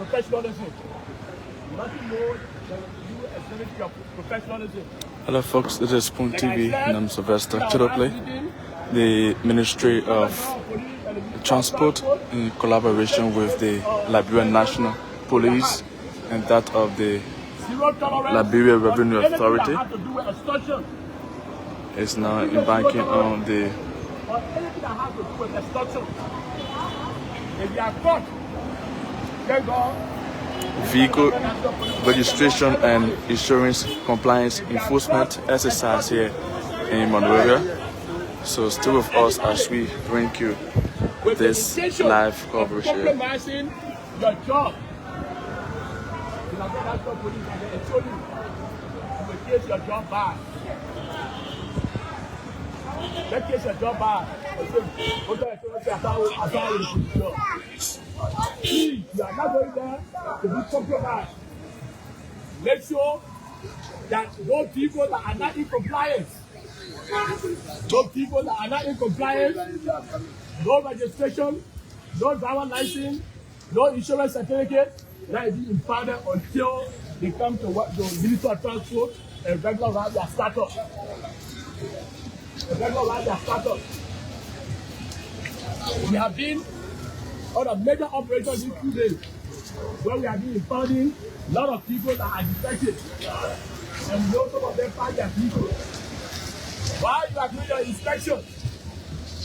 professionalism. Nothing more than you exhibit your professionalism. Hello folks, this is Spoon TV and I'm Sylvester Chidople, the Ministry of Transport in collaboration with the Liberian National Police and that of the Liberia Revenue Authority is now embarking on the anything that has to do with extortion. If you are caught, then go. Vehicle registration and insurance compliance enforcement exercise here in Monrovia. So stay with us as we bring you this live coverage here. Compromising your job. You case your job bad. That case your job bad. Please, you are not going there to be compromised. Make sure that those people that are not in compliance, no registration, no driver license, no insurance certificate, that is being impounded until they come to what the Ministry of Transport and regularize their status. We have been on a major operation these 2 days where we have been impounding a lot of people that are defected. And we know some of them find their people. While you are doing your inspection,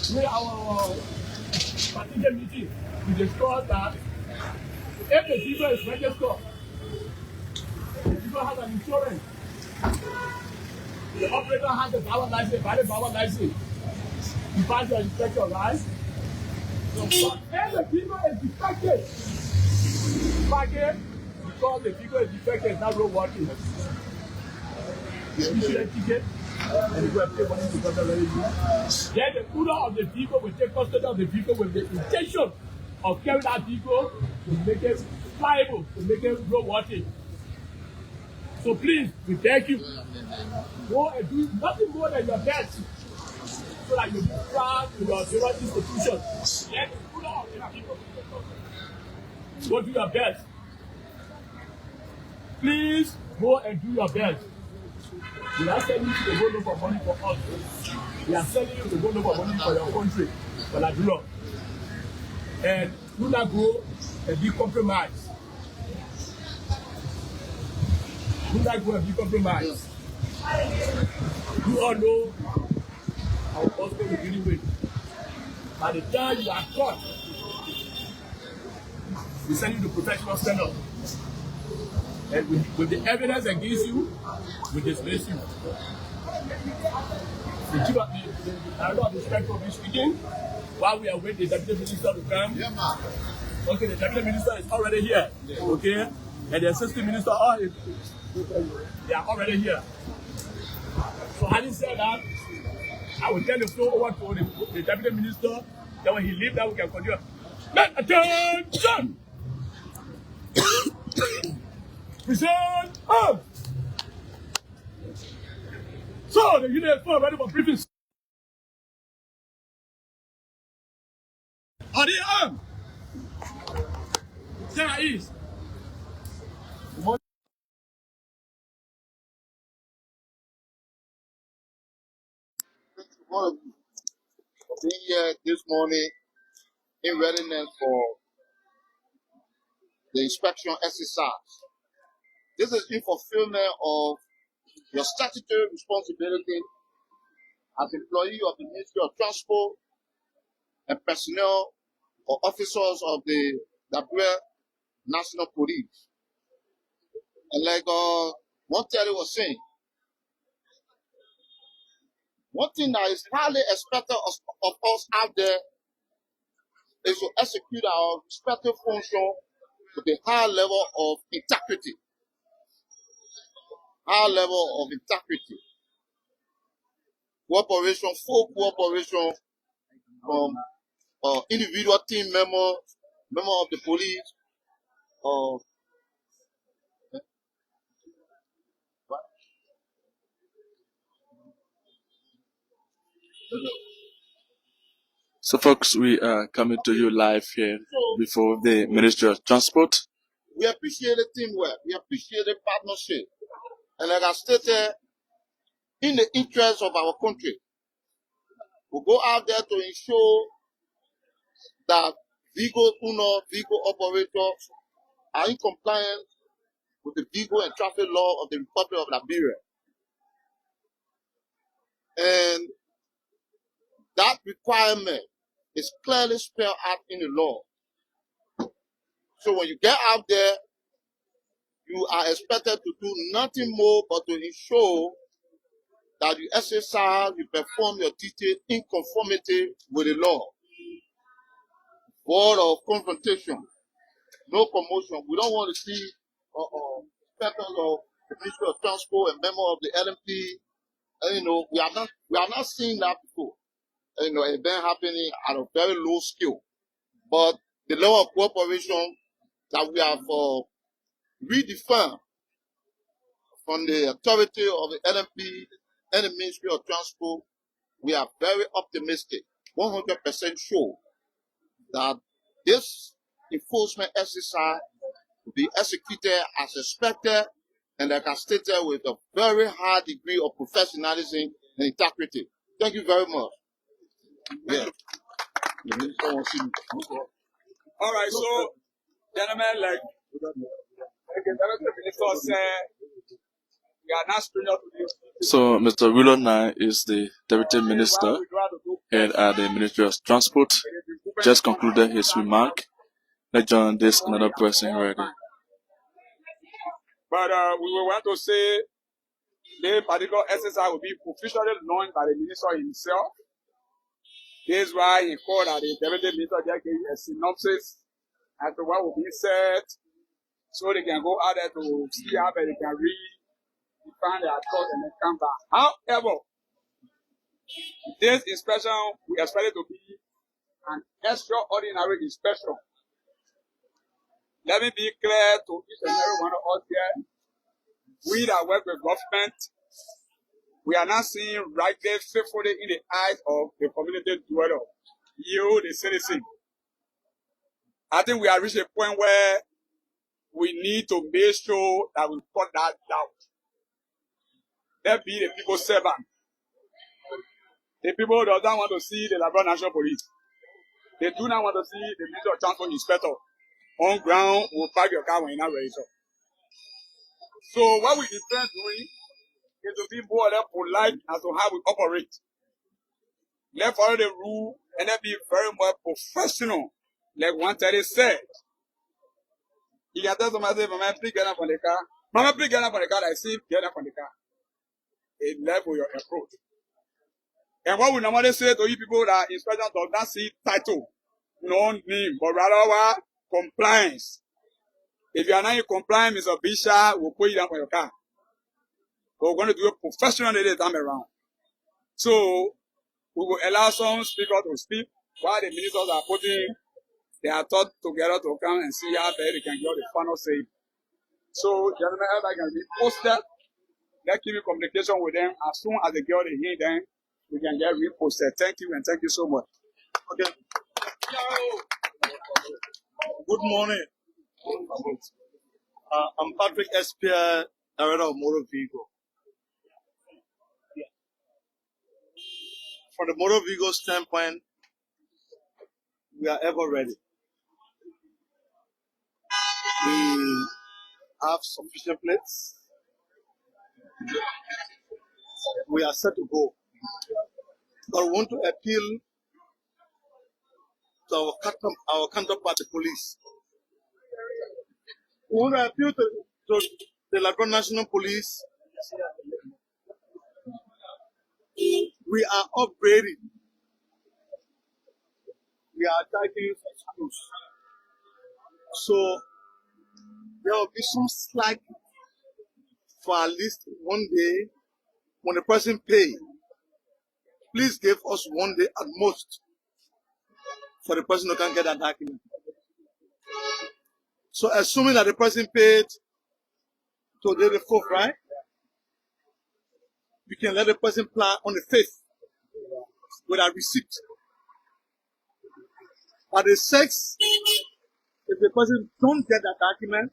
during our particular meeting, we discussed that if the people is registered, the people has an insurance, the operator has a valid license, you pass your inspection, right? So if the people is defected, because the people is defected, it's not road working. You issue a ticket, and you go and pay money to government revenue. Then the owner of the vehicle will take custody of the vehicle with the intention of carrying that vehicle to make it viable, to make it road working. So please, we beg you, go and do nothing more than your best so that you be proud to your favorite institution. Let the owner of the vehicle go do your best. Please go and do your best. We are sending you to go look for money for us. We are sending you to go look for money for your country, for Liberia. And do not go and be compromised. Do not go and be compromised. You all know how possible we really win. By the time you are caught, we send you to professional stand-up. And with the evidence against you, we dismiss you. The chief of the inspector will be speaking while we await the deputy minister to come. Okay, the deputy minister is already here. Okay, and the assistant minister, they are already here. So having said that, I will turn the floor over to the deputy minister. Then when he leaves, then we can continue. Men, attention! Present arms! So, the unit is ready for briefing. Are they armed? There is. All of you for being here this morning in readiness for the inspection exercise. This is in fulfillment of your statutory responsibility as employee of the Ministry of Transport and personnel or officers of the Liberia National Police. And like one Terry was saying, one thing that is highly expected of us out there is to execute our respective function with a high level of integrity. High level of integrity. Cooperation, full cooperation from individual team member of the police, So folks, we are coming to you live here before the Ministry of Transport We appreciate the teamwork. We appreciate the partnership. And like I stated, in the interest of our country, we go out there to ensure that vehicle operators are in compliance with the vehicle and traffic law of the Republic of Liberia. And that requirement is clearly spelled out in the law. So when you get out there, you are expected to do nothing more but to ensure that you exercise, you perform your duty in conformity with the law. Word of confrontation, no commotion. We don't want to see inspectors of the Ministry of Transport and members of the LMP. And, we are not seeing that before. It's been happening at a very low scale. But the level of cooperation that we have redefined from the authority of the LMP and the Ministry of Transport, we are very optimistic, 100% sure that this enforcement exercise will be executed as expected and like I stated with a very high degree of professionalism and integrity. Thank you very much. Yeah. All right, so gentlemen, like the minister said, we are not stranger to this. So Mr. Willow Nye is the Deputy Minister head at the Ministry of Transport. Just concluded his remark. Let's join this another person right there. But we want to say the particular exercise will be officially launched by the minister himself. This is why he called that the Deputy Minister just gave a synopsis as to what will be said, so they can go out there to see how they can read, find their thoughts, and then come back. However, this inspection we expect it to be an extraordinary inspection. Let me be clear to each and every one of us here. We that work with government, we are not seeing rightly, faithfully in the eyes of the community dweller, you, the citizen. I think we have reached a point where we need to make sure that we cut that down. Let be the people's servant. The people do not want to see the Liberia National Police. They do not want to see the Ministry of Transport Inspector on ground will park your car when you're not ready. So what we intend doing is to be more or less polite as to how we operate. Let's follow the rule and then be very much professional, like 130 said. You can tell somebody, say, Mama, please get up on the car. Mama, please get up on the car. I see, get up on the car. A level your approach. And what we normally say to you people that inspection does not see title, no name, but rather compliance. If you are not in compliance, Mr. Bishop will put you down for your car. But we're going to do it professionally this time around. So we will allow some speakers to speak while the ministers are putting their thoughts together to come and see how they can get the final say. So, gentlemen, everybody can be posted. Let's keep in communication with them. As soon as they get the hear them, we can get reposted. Thank you and thank you so much. Okay. Good morning. I'm Patrick Espia, Director of Motor Vehicle. From the motor vehicle standpoint, we are ever ready. We have sufficient plates. We are set to go. But we want to appeal to our counterpart, the police. We want to appeal to the Liberia National Police. We are upgrading. We are attacking schools. So there will be some slack for at least one day when the person pays. Please give us one day at most for the person who can get that document. So assuming that the person paid today the 4th, right? We can let the person plan on the 5th with a receipt. At the 6th, if the person don't get that document,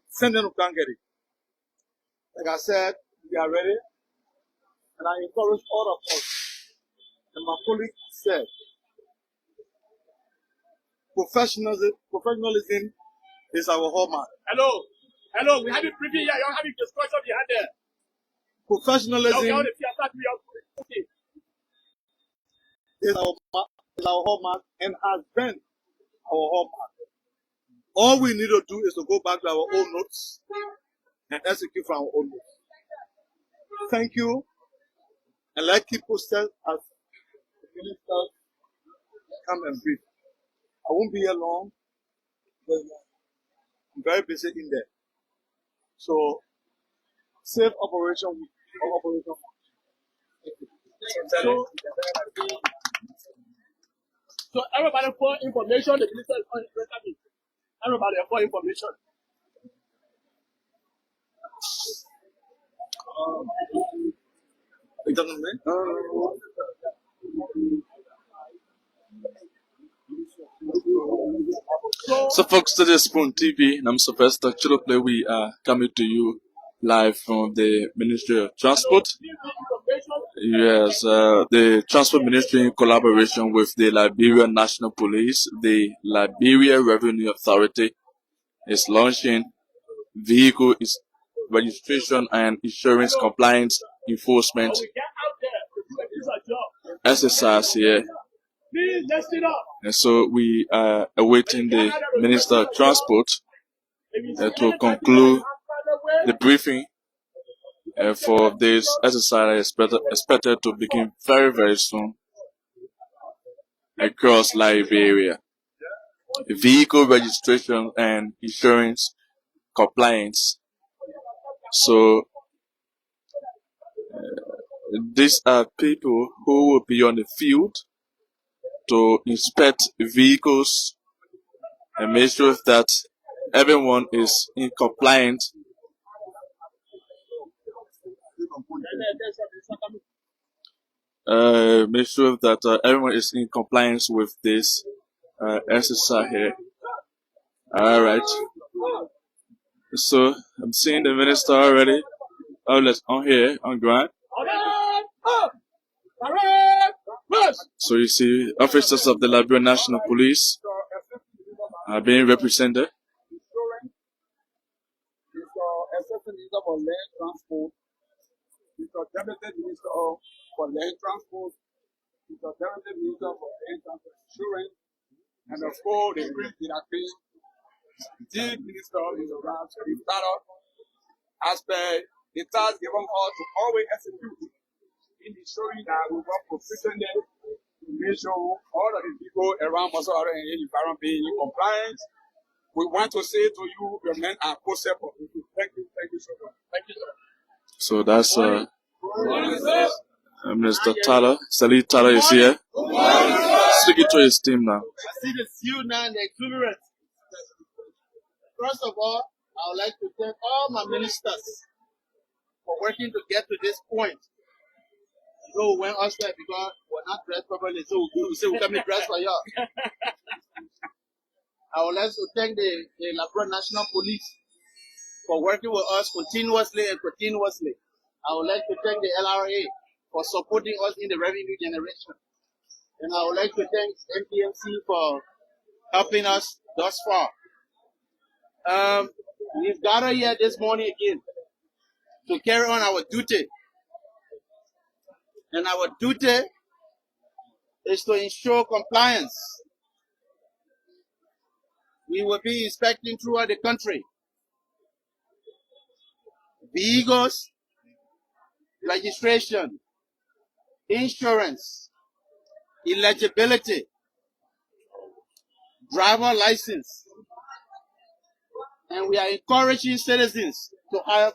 send them to Kankeri. Like I said, we are ready. And I encourage all of us. And my colleague said, professionalism is our hallmark. Hello, we have a briefing here. You're having discussion behind there. Professionalism is our hallmark and has been our hallmark. All we need to do is to go back to our own notes and execute from our own notes. Thank you, and let people stand as ministers come and brief. I won't be here long, but I'm very busy in there. So, safe operation week. So everybody for information, the minister is on his. Everybody for information. So folks, to this Spoon TV, and I'm Sylvester Chiloplay. We are coming to you live from the Ministry of Transport. Yes, the Transport Ministry in collaboration with the Liberia National Police, the Liberia Revenue Authority is launching vehicle registration and insurance compliance enforcement exercise here. And so we are awaiting the Minister of Transport to conclude the briefing for this exercise expected to begin very, very soon across Liberia. Vehicle registration and insurance compliance. So these are people who will be on the field to inspect vehicles and make sure that everyone is in compliance. Make sure that everyone is in compliance with this exercise here. All right. So I'm seeing the minister already. Oh, let's on here on ground. So you see, officers of the Liberia National Police are being represented. Developmental Minister for Land Transport, Developmental Minister for Land Transport Insurance, and of course the Chief Minister is around to the startup aspect. The task given us to always execute in ensuring that we work proficiently to make sure all of the people around us are in the environment being in compliance. We want to say to you, your men are co-support. Thank you so much. Thank you, sir. So that's Mr. Tyler. Salih Tyler is here. Speaking to his team now. I see the seal now and the exuberance. First of all, I would like to thank all my ministers for working to get to this point. So when us there because we're not dressed properly, so we say we come to dress for y'all. I would like to thank the Liberia National Police for working with us continuously and continuously. I would like to thank the LRA for supporting us in the revenue generation. And I would like to thank MPMC for helping us thus far. We've gathered here this morning again to carry on our duty. And our duty is to ensure compliance. We will be inspecting throughout the country vehicles, registration, insurance, eligibility, driver license, and we are encouraging citizens to have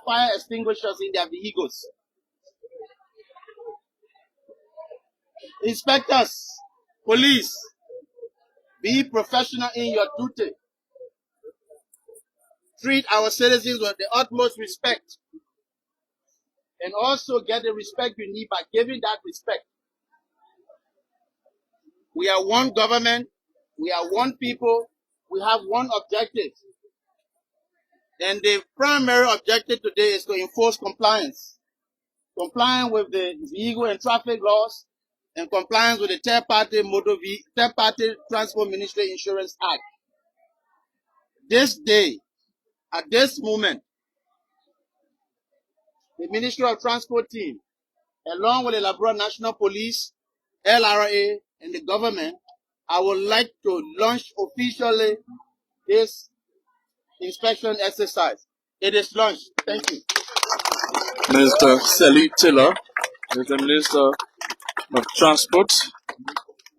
fire extinguishers in their vehicles. Inspectors, police, be professional in your duty. Treat our citizens with the utmost respect. And also get the respect you need by giving that respect. We are one government. We are one people. We have one objective. And the primary objective today is to enforce compliance. Compliance with the vehicle and traffic laws and compliance with the third-party Transport Ministry Insurance Act. This day, at this moment, the Ministry of Transport team, along with the Liberia National Police, LRA, and the government, I would like to launch officially this inspection exercise. It is launched. Thank you. Minister Sally Taylor is the Minister of Transport.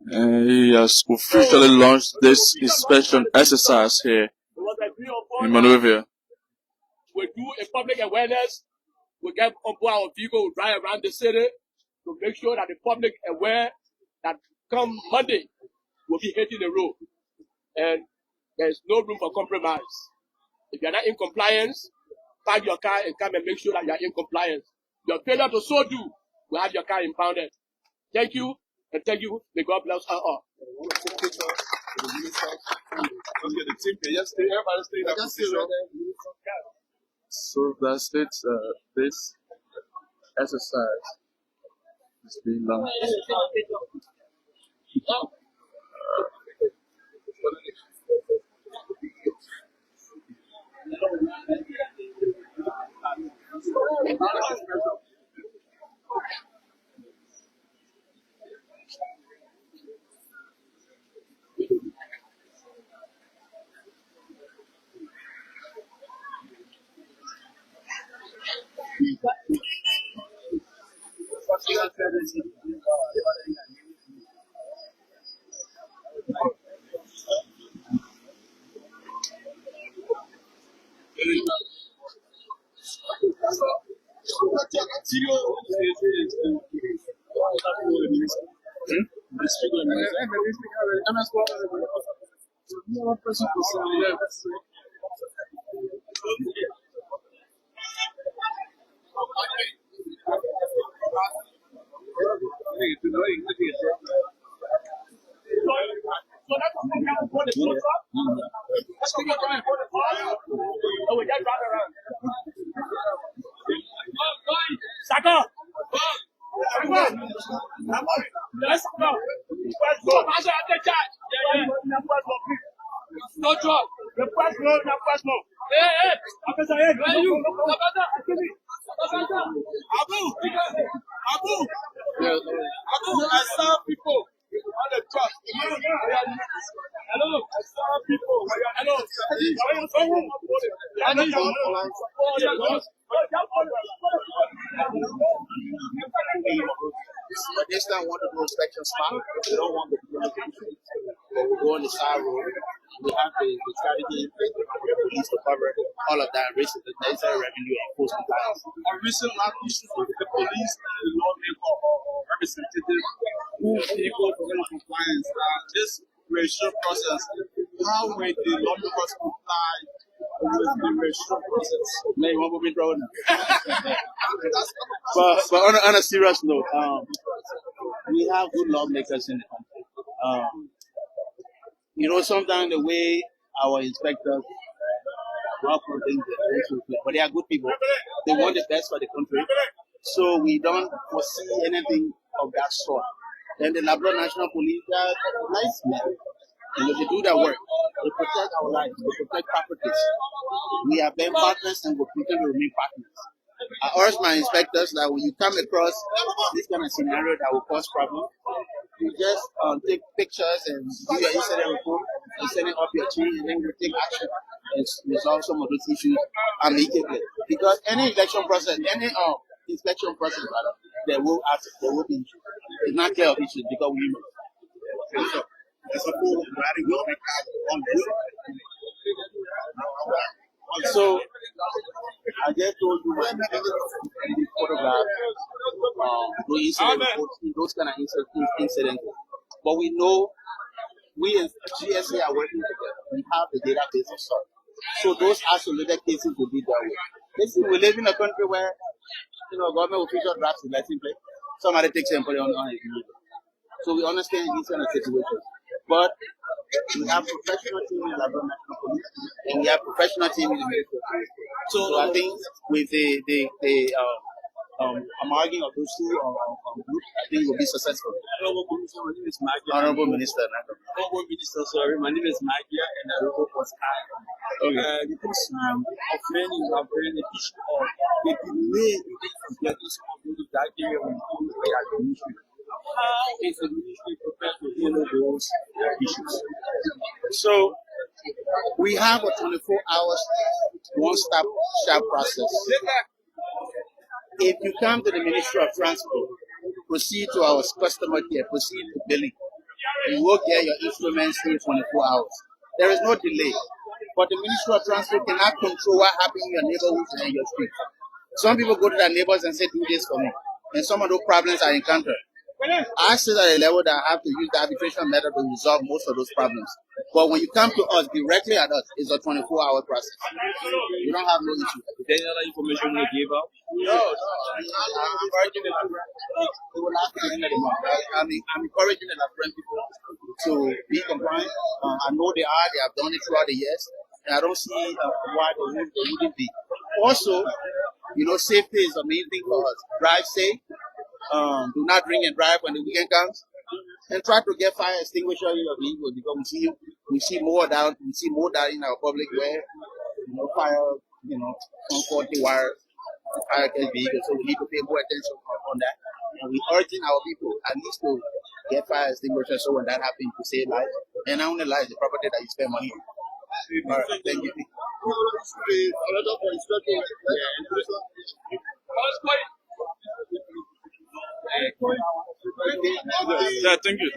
He has officially launched this inspection exercise here in Monrovia. We do a public awareness. We get on board our vehicle, we drive around the city to make sure that the public aware that come Monday, we'll be hitting the road. And there's no room for compromise. If you're not in compliance, park your car and come and make sure that you're in compliance. Your failure to so do will have your car impounded. Thank you, and thank you. May God bless us all. So that's it. This exercise is being launched. No job. Request no. Hey, officer, hey, where are you? Abu, I saw people on the truck. Hello, I saw people. Hello. But this time, want to do inspection spot. We don't want the communication. But we go on the side road. We have the strategy the police to cover all of that, raise the necessary revenue and post compliance. A recent lab issue with the police and the lawmaker representative who people for compliance. This registration process, how will the lawmakers comply with the registration process? Maybe one will be thrown. But on a serious note, we have good lawmakers in the country. Sometimes the way our inspectors work on things is very simple, but they are good people. They want the best for the country, so we don't foresee anything of that sort. Then the Liberia National Police are nice men. They do their work. They protect our lives. They protect properties. We have been partners and will continue to remain partners. I urge my inspectors that when you come across this kind of scenario that will cause problems, you just take pictures and do your incident report and send it up your chain, and then you take action and resolve some of those issues amicably. Because any election process, any inspection process, there will be issues. It's not clear of issues because we know. So I just told you my photograph, those kind of incidents. But we know we as GSA are working together. We have the database of sorts. So those isolated cases will be dealt with. Listen, we live in a country where government official drafts the license plate. Somebody takes and put it on his name. So we understand these kind of situations. But we have professional team in Liberia National Police, and we have professional team in the military. So I think with the amalgaming of those two groups, I think we'll be successful. Honorable Minister, my name is Magia. Honorable Minister, Honorable Minister, sorry, my name is Magia, and I work for Sky. The concern of many are very the issue of the delay in getting some of those that area when it comes to the administration. How is the ministry prepared to handle those issues? So we have a 24 hours one-stop shop process. If you come to the Ministry of Transport, proceed to our customer care, proceed to billing, you will get your instruments in 24 hours. There is no delay. But the Ministry of Transport cannot control what happens in your neighborhood and in your street. Some people go to their neighbors and say, do this for me. And some of those problems are encountered. I sit at a level that I have to use the arbitration method to resolve most of those problems. But when you come to us, directly at us, it's a 24-hour process. You don't have no issue. Is there any other information you give out? No. I'm encouraging and friend people to be compliant. I know they are. They have done it throughout the years. And I don't see why they wouldn't be. Also, safety is the main thing for us. Drive safe. Do not drink and drive when the weekend comes, and try to get fire extinguisher in your vehicle because we see more down in our public where fire, on 40 wires, fire gets vehicles. So we need to pay more attention on that. And we urging our people at least to get fire extinguisher so when that happens to save lives, and not only lives, the property that you spend money on. All right, thank you. Yeah, thank you.